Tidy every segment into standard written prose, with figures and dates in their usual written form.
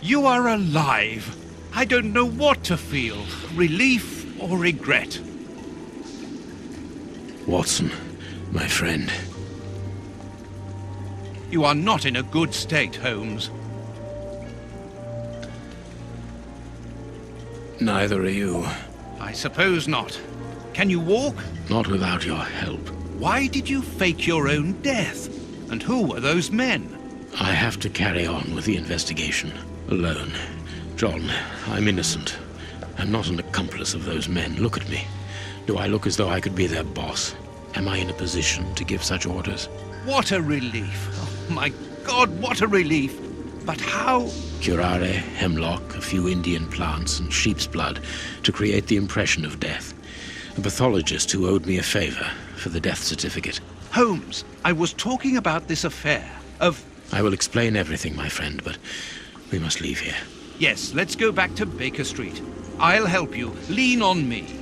You are alive. I don't know what to feel, relief or regret. Watson, my friend. You are not in a good state, Holmes. Neither are you. I suppose not. Can you walk? Not without your help. Why did you fake your own death? And who were those men? I have to carry on with the investigation. Alone. John, I'm innocent. I'm not an accomplice of those men. Look at me. Do I look as though I could be their boss? Am I in a position to give such orders? What a relief. Oh, my God, what a relief. But how? Curare, hemlock, a few Indian plants, and sheep's blood to create the impression of death. A pathologist who owed me a favor for the death certificate. Holmes, I was talking about this affair of... I will explain everything, my friend, but we must leave here. Yes, let's go back to Baker Street. I'll help you. Lean on me.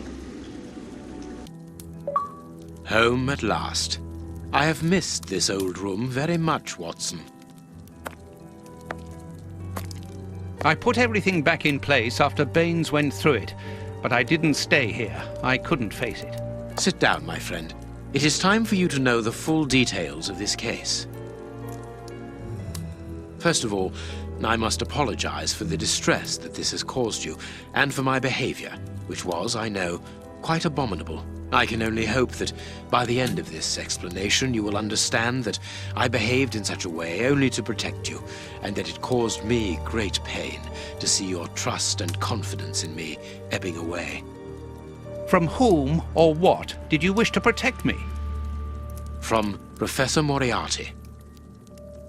Home at last. I have missed this old room very much, Watson. I put everything back in place after Baines went through it, but I didn't stay here. I couldn't face it. Sit down, my friend. It is time for you to know the full details of this case. First of all, I must apologize for the distress that this has caused you, and for my behavior, which was, I know, quite abominable. I can only hope that by the end of this explanation you will understand that I behaved in such a way only to protect you, and that it caused me great pain to see your trust and confidence in me ebbing away. From whom or what did you wish to protect me? From Professor Moriarty.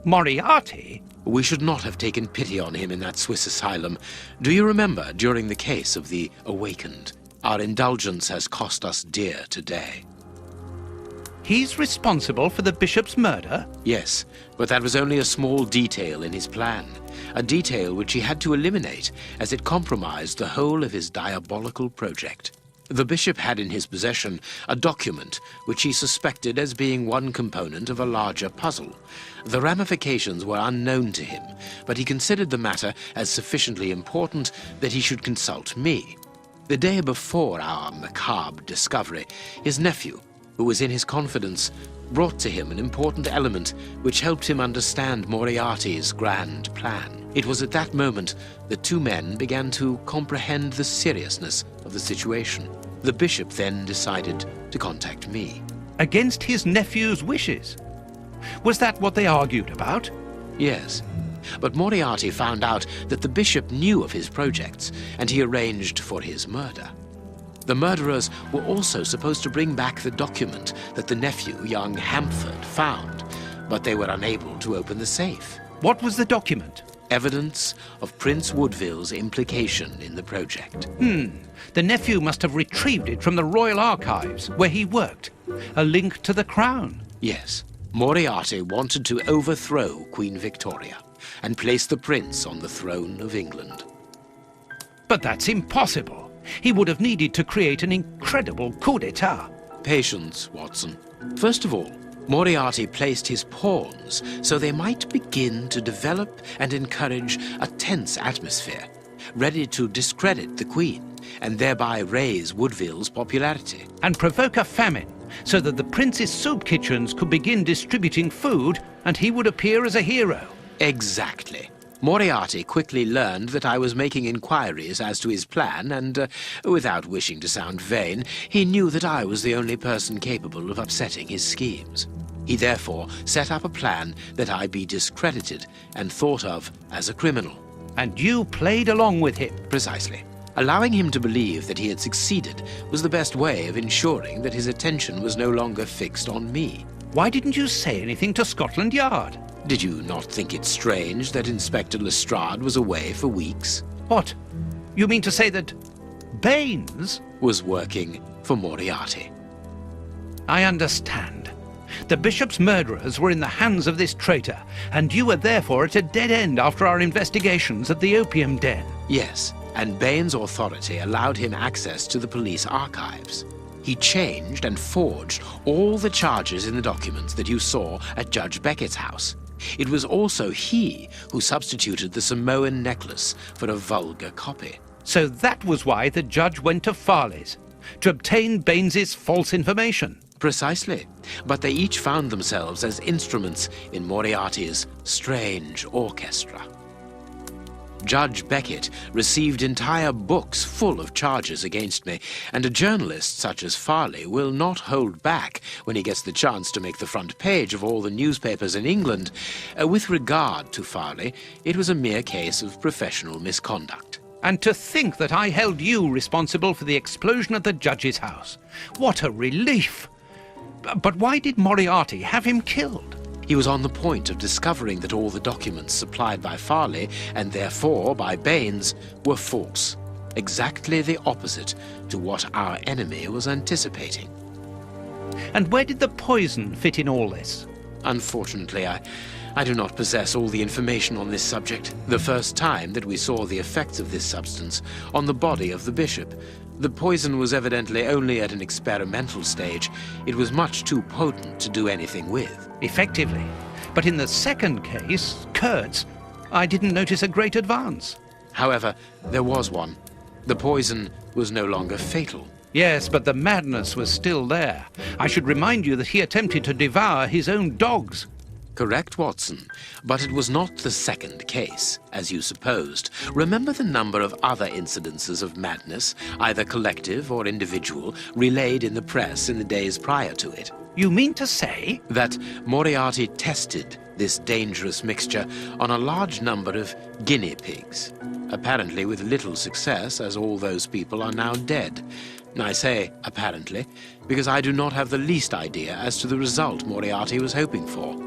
Moriarty? We should not have taken pity on him in that Swiss asylum. Do you remember during the case of the Awakened? Our indulgence has cost us dear today. He's responsible for the bishop's murder? Yes, but that was only a small detail in his plan. A detail which he had to eliminate, as it compromised the whole of his diabolical project. The bishop had in his possession a document which he suspected as being one component of a larger puzzle. The ramifications were unknown to him, but he considered the matter as sufficiently important that he should consult me. The day before our macabre discovery, his nephew, who was in his confidence, brought to him an important element which helped him understand Moriarty's grand plan. It was at that moment the two men began to comprehend the seriousness of the situation. The bishop then decided to contact me. Against his nephew's wishes? Was that what they argued about? Yes. But Moriarty found out that the bishop knew of his projects, and he arranged for his murder. The murderers were also supposed to bring back the document that the nephew, young Hampford, found, but they were unable to open the safe. What was the document? Evidence of Prince Woodville's implication in the project. The nephew must have retrieved it from the Royal Archives, where he worked. A link to the crown. Yes. Moriarty wanted to overthrow Queen Victoria and place the prince on the throne of England. But that's impossible. He would have needed to create an incredible coup d'etat. Patience, Watson. First of all, Moriarty placed his pawns so they might begin to develop and encourage a tense atmosphere, ready to discredit the Queen and thereby raise Woodville's popularity. And provoke a famine, so that the prince's soup kitchens could begin distributing food and he would appear as a hero. Exactly. Moriarty quickly learned that I was making inquiries as to his plan, and, without wishing to sound vain, he knew that I was the only person capable of upsetting his schemes. He therefore set up a plan that I be discredited and thought of as a criminal. And you played along with him? Precisely. Allowing him to believe that he had succeeded was the best way of ensuring that his attention was no longer fixed on me. Why didn't you say anything to Scotland Yard? Did you not think it strange that Inspector Lestrade was away for weeks? What? You mean to say that Baines was working for Moriarty? I understand. The bishop's murderers were in the hands of this traitor, and you were therefore at a dead end after our investigations at the opium den. Yes, and Baines' authority allowed him access to the police archives. He changed and forged all the charges in the documents that you saw at Judge Beckett's house. It was also he who substituted the Samoan necklace for a vulgar copy. So that was why the judge went to Farley's, to obtain Baines's false information. Precisely. But they each found themselves as instruments in Moriarty's strange orchestra. Judge Beckett received entire books full of charges against me, and a journalist such as Farley will not hold back when he gets the chance to make the front page of all the newspapers in England. With regard to Farley, it was a mere case of professional misconduct. And to think that I held you responsible for the explosion at the judge's house. What a relief! But why did Moriarty have him killed? He was on the point of discovering that all the documents supplied by Farley, and therefore by Baines, were false. Exactly the opposite to what our enemy was anticipating. And where did the poison fit in all this? Unfortunately, I do not possess all the information on this subject. The first time that we saw the effects of this substance on the body of the bishop, the poison was evidently only at an experimental stage. It was much too potent to do anything with. Effectively. But in the second case, Kurt's, I didn't notice a great advance. However, there was one. The poison was no longer fatal. Yes, but the madness was still there. I should remind you that he attempted to devour his own dogs. Correct, Watson. But it was not the second case, as you supposed. Remember the number of other incidences of madness, either collective or individual, relayed in the press in the days prior to it. You mean to say? That Moriarty tested this dangerous mixture on a large number of guinea pigs. Apparently with little success, as all those people are now dead. I say apparently, because I do not have the least idea as to the result Moriarty was hoping for.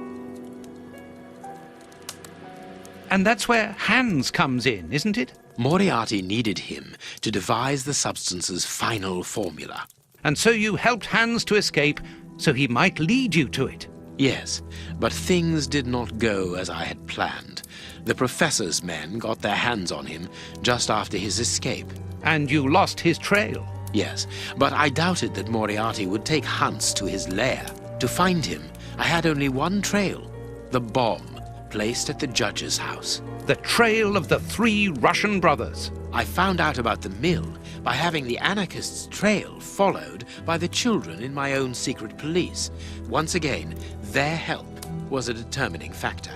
And that's where Hans comes in, isn't it? Moriarty needed him to devise the substance's final formula. And so you helped Hans to escape, so he might lead you to it. Yes, but things did not go as I had planned. The professor's men got their hands on him just after his escape. And you lost his trail. Yes, but I doubted that Moriarty would take Hans to his lair. To find him, I had only one trail, the bomb placed at the judge's house. The trail of the 3 Russian brothers. I found out about the mill by having the anarchists' trail followed by the children in my own secret police. Once again, their help was a determining factor.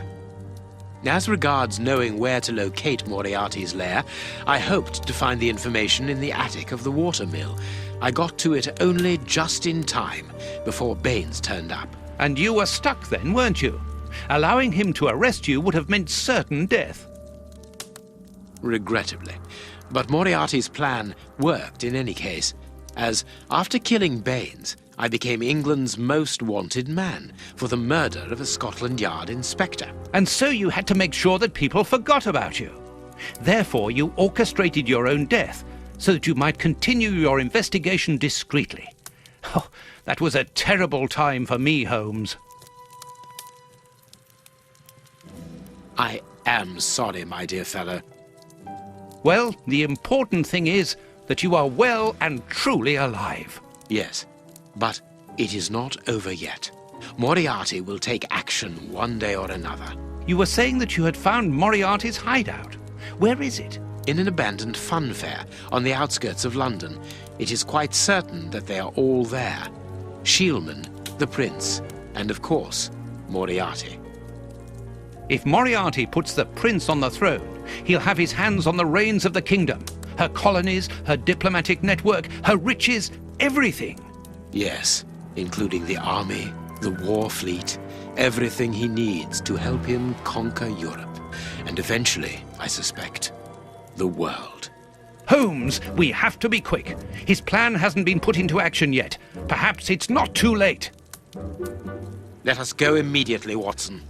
As regards knowing where to locate Moriarty's lair, I hoped to find the information in the attic of the watermill. I got to it only just in time before Baines turned up. And you were stuck then, weren't you? Allowing him to arrest you would have meant certain death. Regrettably. But Moriarty's plan worked in any case, as after killing Baines, I became England's most wanted man for the murder of a Scotland Yard inspector. And so you had to make sure that people forgot about you. Therefore, you orchestrated your own death so that you might continue your investigation discreetly. Oh, that was a terrible time for me, Holmes. I am sorry, my dear fellow. Well, the important thing is that you are well and truly alive. Yes, but it is not over yet. Moriarty will take action one day or another. You were saying that you had found Moriarty's hideout. Where is it? In an abandoned fun fair on the outskirts of London. It is quite certain that they are all there. Shielman, the prince, and of course, Moriarty. If Moriarty puts the prince on the throne, he'll have his hands on the reins of the kingdom. Her colonies, her diplomatic network, her riches, everything. Yes, including the army, the war fleet, everything he needs to help him conquer Europe. And eventually, I suspect, the world. Holmes, we have to be quick. His plan hasn't been put into action yet. Perhaps it's not too late. Let us go immediately, Watson.